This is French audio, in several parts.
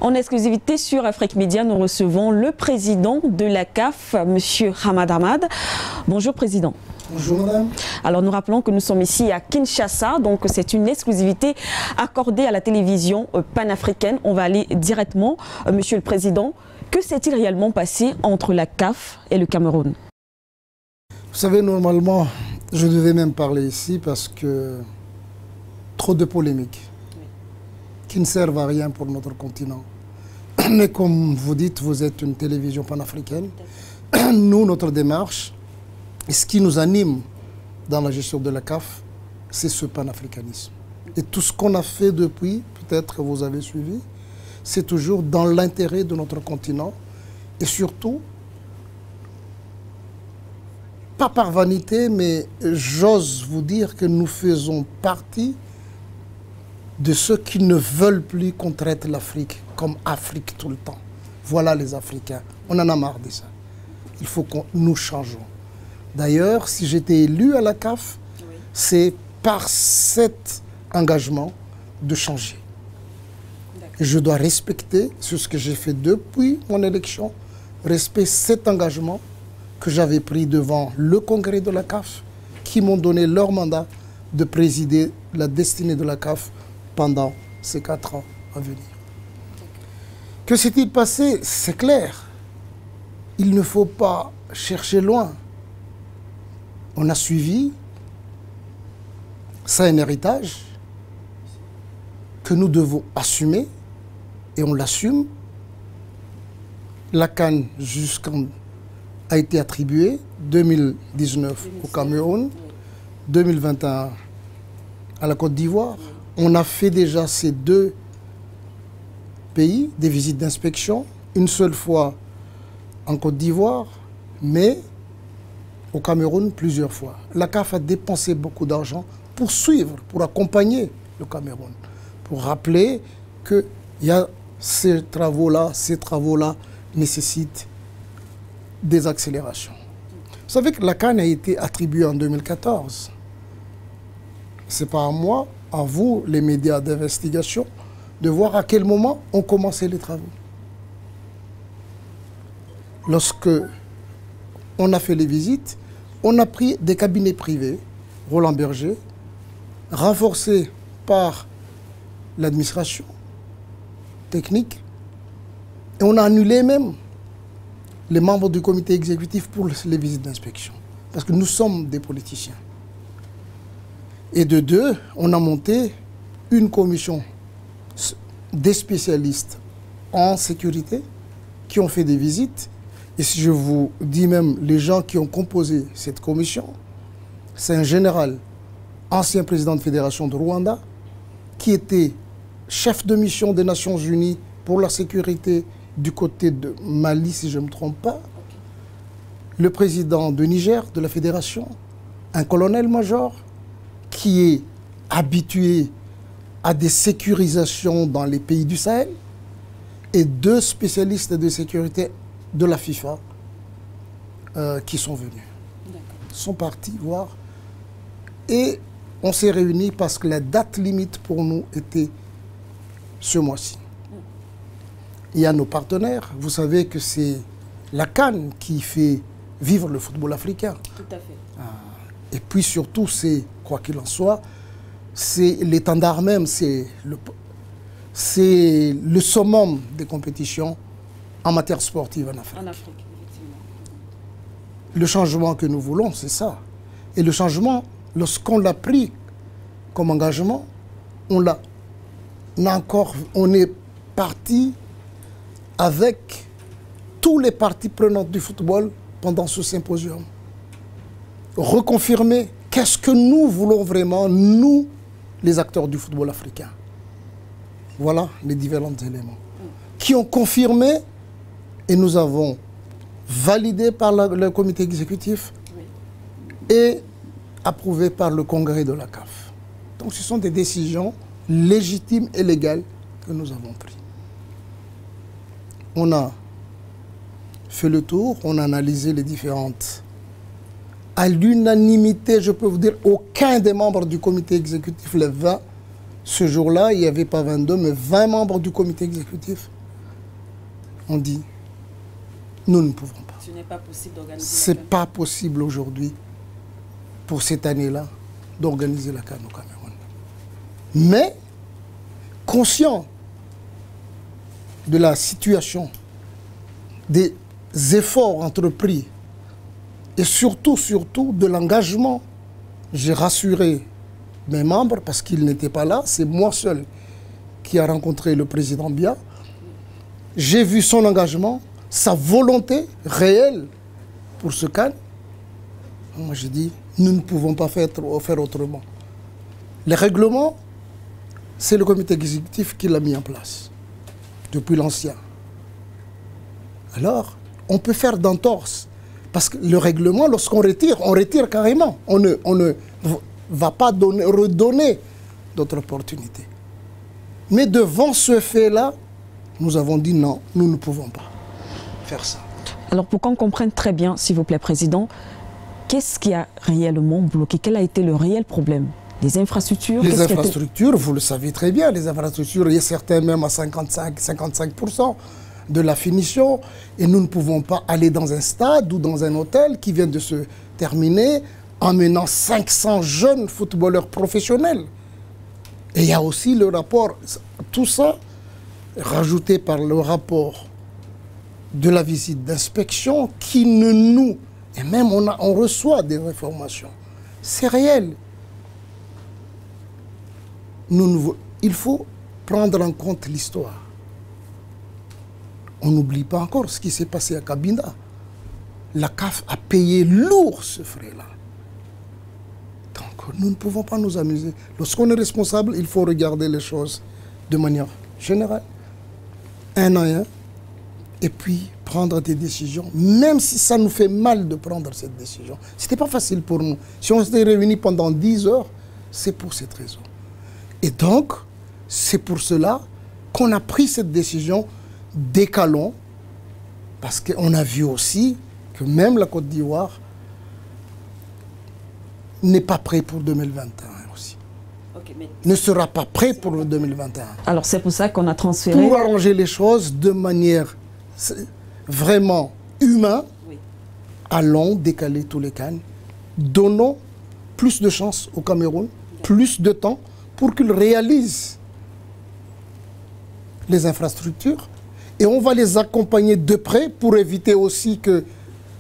En exclusivité sur Afrique Média, nous recevons le président de la CAF, M. Hamad Hamad. Bonjour président. Bonjour madame. Alors nous rappelons que nous sommes ici à Kinshasa, donc c'est une exclusivité accordée à la télévision panafricaine. On va aller directement, monsieur le président, que s'est-il réellement passé entre la CAF et le Cameroun? Vous savez, normalement, je devais même parler ici parce que trop de polémiques qui ne servent à rien pour notre continent. Mais comme vous dites, vous êtes une télévision panafricaine. Nous, notre démarche, et ce qui nous anime dans la gestion de la CAF, c'est ce panafricanisme. Et tout ce qu'on a fait depuis, peut-être que vous avez suivi, c'est toujours dans l'intérêt de notre continent et surtout, pas par vanité, mais j'ose vous dire que nous faisons partie de ceux qui ne veulent plus qu'on traite l'Afrique comme Afrique tout le temps. Voilà les Africains. On en a marre de ça. Il faut que nous changeons. D'ailleurs, si j'étais élu à la CAF, c'est par cet engagement de changer. Je dois respecter ce que j'ai fait depuis mon élection, respecter cet engagement que j'avais pris devant le congrès de la CAF, qui m'ont donné leur mandat de présider la destinée de la CAF pendant ces 4 ans à venir. Que s'est-il passé? C'est clair. Il ne faut pas chercher loin. On a suivi, c'est un héritage que nous devons assumer et on l'assume. La CAN a été attribuée 2019 au Cameroun, 2021 à la Côte d'Ivoire. On a fait déjà ces 2 pays des visites d'inspection, une seule fois en Côte d'Ivoire, mais au Cameroun plusieurs fois. La CAF a dépensé beaucoup d'argent pour suivre, pour accompagner le Cameroun, pour rappeler que ces travaux-là nécessitent des accélérations. Vous savez que la CAN a été attribuée en 2014. Ce n'est pas à moi, à vous, les médias d'investigation, de voir à quel moment ont commencé les travaux. Lorsque on a fait les visites, on a pris des cabinets privés, Roland Berger, renforcés par l'administration technique, et on a annulé même les membres du comité exécutif pour les visites d'inspection, parce que nous sommes des politiciens. Et de 2, on a monté une commission des spécialistes en sécurité qui ont fait des visites. Et si je vous dis même les gens qui ont composé cette commission, c'est un général, ancien président de fédération de Rwanda, qui était chef de mission des Nations Unies pour la sécurité du côté de Mali, si je ne me trompe pas, le président de Niger, de la fédération, un colonel-major qui est habitué à des sécurisations dans les pays du Sahel, et 2 spécialistes de sécurité de la FIFA qui sont venus. Sont partis voir. Et on s'est réunis parce que la date limite pour nous était ce mois-ci. Il y a nos partenaires. Vous savez que c'est la CAN qui fait vivre le football africain. Tout à fait. Et puis surtout, c'est, quoi qu'il en soit, c'est l'étendard même, c'est le summum des compétitions en matière sportive en Afrique. En Afrique, effectivement. Le changement que nous voulons, c'est ça. Et le changement, lorsqu'on l'a pris comme engagement, on est parti avec tous les parties prenantes du football pendant ce symposium. Reconfirmer qu'est-ce que nous voulons vraiment, nous, les acteurs du football africain. Voilà les différents éléments qui ont confirmé et nous avons validé par le comité exécutif et approuvé par le congrès de la CAF. Donc ce sont des décisions légitimes et légales que nous avons prises. On a fait le tour, on a analysé les différentes. À l'unanimité, je peux vous dire, aucun des membres du comité exécutif, les 20, ce jour-là, il n'y avait pas 22, mais 20 membres du comité exécutif on dit, nous ne pouvons pas. Ce n'est pas possible d'organiser. Ce n'est pas possible aujourd'hui, pour cette année-là, d'organiser la CAN au Cameroun. Mais, conscient de la situation, des efforts entrepris, et surtout de l'engagement, j'ai rassuré mes membres parce qu'ils n'étaient pas là, c'est moi seul qui a rencontré le président Biya. J'ai vu son engagement, sa volonté réelle pour ce CAN. Moi j'ai dit, nous ne pouvons pas faire autrement. Les règlements, c'est le comité exécutif qui l'a mis en place, depuis l'ancien. Alors, on peut faire d'entorse. Parce que le règlement, lorsqu'on retire, on retire carrément. On ne va pas redonner d'autres opportunités. Mais devant ce fait-là, nous avons dit non, nous ne pouvons pas faire ça. Alors pour qu'on comprenne très bien, s'il vous plaît, Président, qu'est-ce qui a réellement bloqué? Quel a été le réel problème? Les infrastructures? Les infrastructures, vous le savez très bien, les infrastructures, il y a certains même à 55% de la finition, et nous ne pouvons pas aller dans un stade ou dans un hôtel qui vient de se terminer en menant 500 jeunes footballeurs professionnels. Et il y a aussi le rapport, tout ça, rajouté par le rapport de la visite d'inspection qui ne nous... Et même on reçoit des informations. C'est réel. Il faut prendre en compte l'histoire. On n'oublie pas encore ce qui s'est passé à Cabinda. La CAF a payé lourd ce frais-là. Donc nous ne pouvons pas nous amuser. Lorsqu'on est responsable, il faut regarder les choses de manière générale, un à un, et puis prendre des décisions, même si ça nous fait mal de prendre cette décision. Ce n'était pas facile pour nous. Si on s'était réunis pendant 10 heures, c'est pour cette raison. Et donc, c'est pour cela qu'on a pris cette décision. Décalons, parce qu'on a vu aussi que même la Côte d'Ivoire n'est pas prêt pour 2021 aussi. Okay, ne sera pas prêt pour le 2021. Alors c'est pour ça qu'on a transféré... Pour arranger les choses de manière vraiment humaine, oui. Allons décaler tous les CAN, donnons plus de chance au Cameroun, plus de temps pour qu'il réalise les infrastructures. Et on va les accompagner de près pour éviter aussi que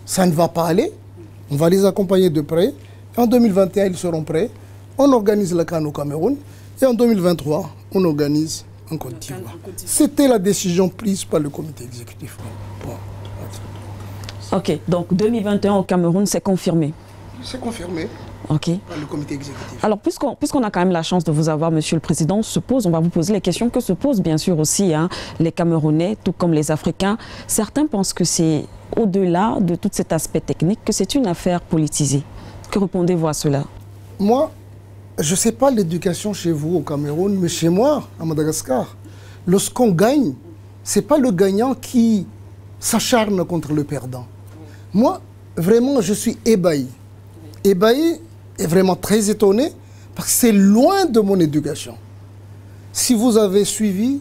ça ne va pas aller. On va les accompagner de près. En 2021, ils seront prêts. On organise la CAN au Cameroun. Et en 2023, on organise en Côte d'Ivoire. C'était la décision prise par le comité exécutif. Bon. Ok, donc 2021 au Cameroun, c'est confirmé. C'est confirmé. Ok. Par le comité exécutif. Alors, puisqu'on a quand même la chance de vous avoir, Monsieur le Président, on va vous poser les questions que se posent bien sûr aussi les Camerounais, tout comme les Africains. Certains pensent que c'est au-delà de tout cet aspect technique, que c'est une affaire politisée. Que répondez-vous à cela? Moi, je ne sais pas l'éducation chez vous au Cameroun, mais chez moi, à Madagascar, lorsqu'on gagne, ce n'est pas le gagnant qui s'acharne contre le perdant. Moi, vraiment, je suis ébahi. Ébahi et vraiment très étonné parce que c'est loin de mon éducation. Si vous avez suivi,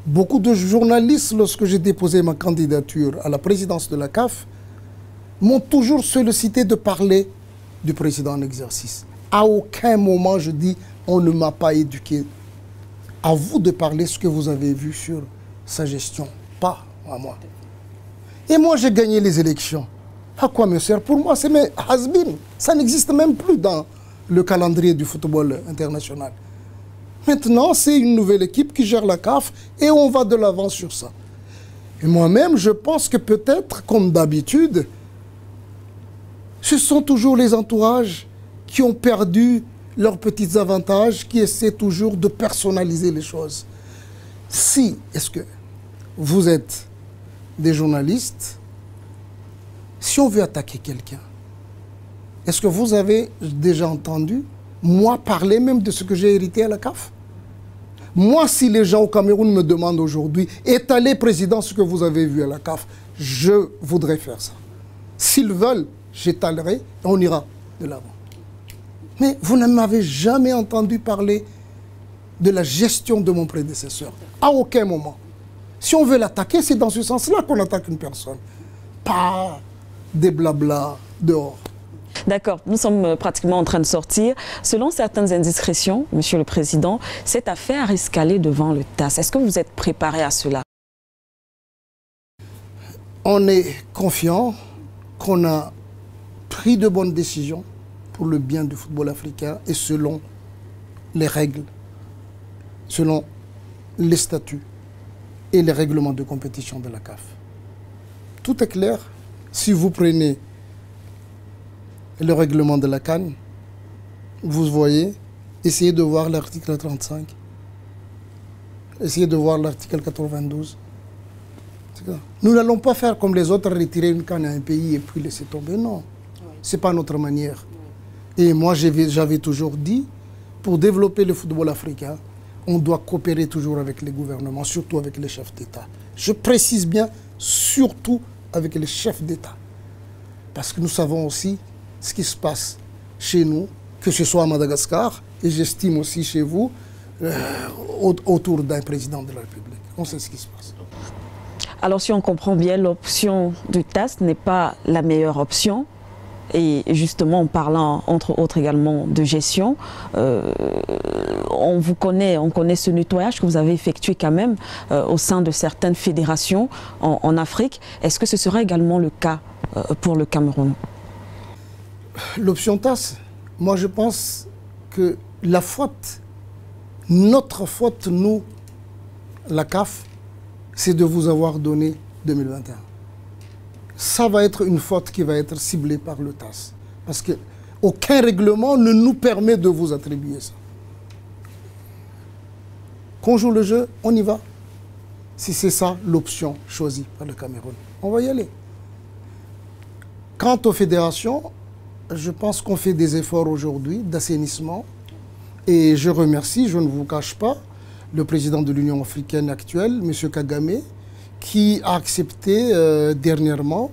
beaucoup de journalistes, lorsque j'ai déposé ma candidature à la présidence de la CAF, m'ont toujours sollicité de parler du président en exercice. À aucun moment je dis on ne m'a pas éduqué. À vous de parler ce que vous avez vu sur sa gestion, pas à moi. Et moi j'ai gagné les élections. À quoi me sert? Pour moi, c'est mes has-been. Ça n'existe même plus dans le calendrier du football international. Maintenant, c'est une nouvelle équipe qui gère la CAF et on va de l'avant sur ça. Et moi-même, je pense que peut-être, comme d'habitude, ce sont toujours les entourages qui ont perdu leurs petits avantages, qui essaient toujours de personnaliser les choses. Si, est-ce que vous êtes des journalistes, si on veut attaquer quelqu'un, est-ce que vous avez déjà entendu, moi, parler même de ce que j'ai hérité à la CAF? Moi, si les gens au Cameroun me demandent aujourd'hui, étalez, président, ce que vous avez vu à la CAF, je voudrais faire ça. S'ils veulent, j'étalerai et on ira de l'avant. Mais vous ne m'avez jamais entendu parler de la gestion de mon prédécesseur. À aucun moment. Si on veut l'attaquer, c'est dans ce sens-là qu'on attaque une personne. Pas des blabla dehors. D'accord, nous sommes pratiquement en train de sortir. Selon certaines indiscrétions, Monsieur le Président, cette affaire risque d'aller devant le TAS. Est-ce que vous êtes préparé à cela? On est confiant qu'on a pris de bonnes décisions pour le bien du football africain et selon les règles, selon les statuts et les règlements de compétition de la CAF. Tout est clair. Si vous prenez le règlement de la CAN, vous voyez, essayez de voir l'article 35, essayez de voir l'article 92. Nous n'allons pas faire comme les autres, retirer une canne à un pays et puis laisser tomber. Non, ce n'est pas notre manière. Et moi, j'avais toujours dit, pour développer le football africain, on doit coopérer toujours avec les gouvernements, surtout avec les chefs d'État. Je précise bien, surtout avec les chefs d'État. Parce que nous savons aussi ce qui se passe chez nous, que ce soit à Madagascar, et j'estime aussi chez vous, autour d'un président de la République. On sait ce qui se passe. Alors si on comprend bien, l'option du TAS n'est pas la meilleure option. Et justement, en parlant entre autres également de gestion, on connaît ce nettoyage que vous avez effectué quand même au sein de certaines fédérations en Afrique. Est-ce que ce sera également le cas pour le Cameroun? L'option TAS, moi je pense que la faute, notre faute, nous, la CAF, c'est de vous avoir donné 2021. Ça va être une faute qui va être ciblée par le TAS. Parce qu'aucun règlement ne nous permet de vous attribuer ça. Qu'on joue le jeu, on y va. Si c'est ça l'option choisie par le Cameroun, on va y aller. Quant aux fédérations, je pense qu'on fait des efforts aujourd'hui d'assainissement. Et je remercie, je ne vous cache pas, le président de l'Union africaine actuelle, M. Kagame, qui a accepté dernièrement,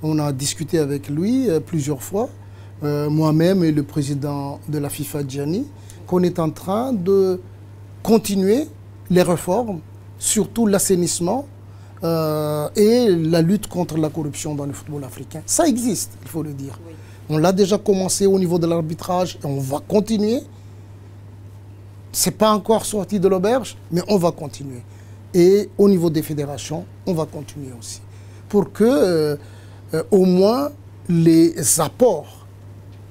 on a discuté avec lui plusieurs fois, moi-même et le président de la FIFA, Gianni, qu'on est en train de continuer les réformes, surtout l'assainissement et la lutte contre la corruption dans le football africain. Ça existe, il faut le dire. Oui. On l'a déjà commencé au niveau de l'arbitrage et on va continuer. Ce n'est pas encore sorti de l'auberge, mais on va continuer. Et au niveau des fédérations, on va continuer aussi. Pour que, au moins, les apports,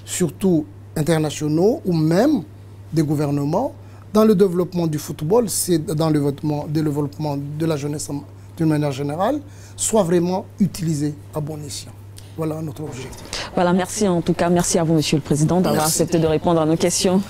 surtout internationaux ou même des gouvernements, dans le développement du football, c'est dans le développement de la jeunesse d'une manière générale, soient vraiment utilisés à bon escient. Voilà notre objectif. Voilà, merci en tout cas. Merci à vous, Monsieur le Président, d'avoir accepté de répondre à nos questions.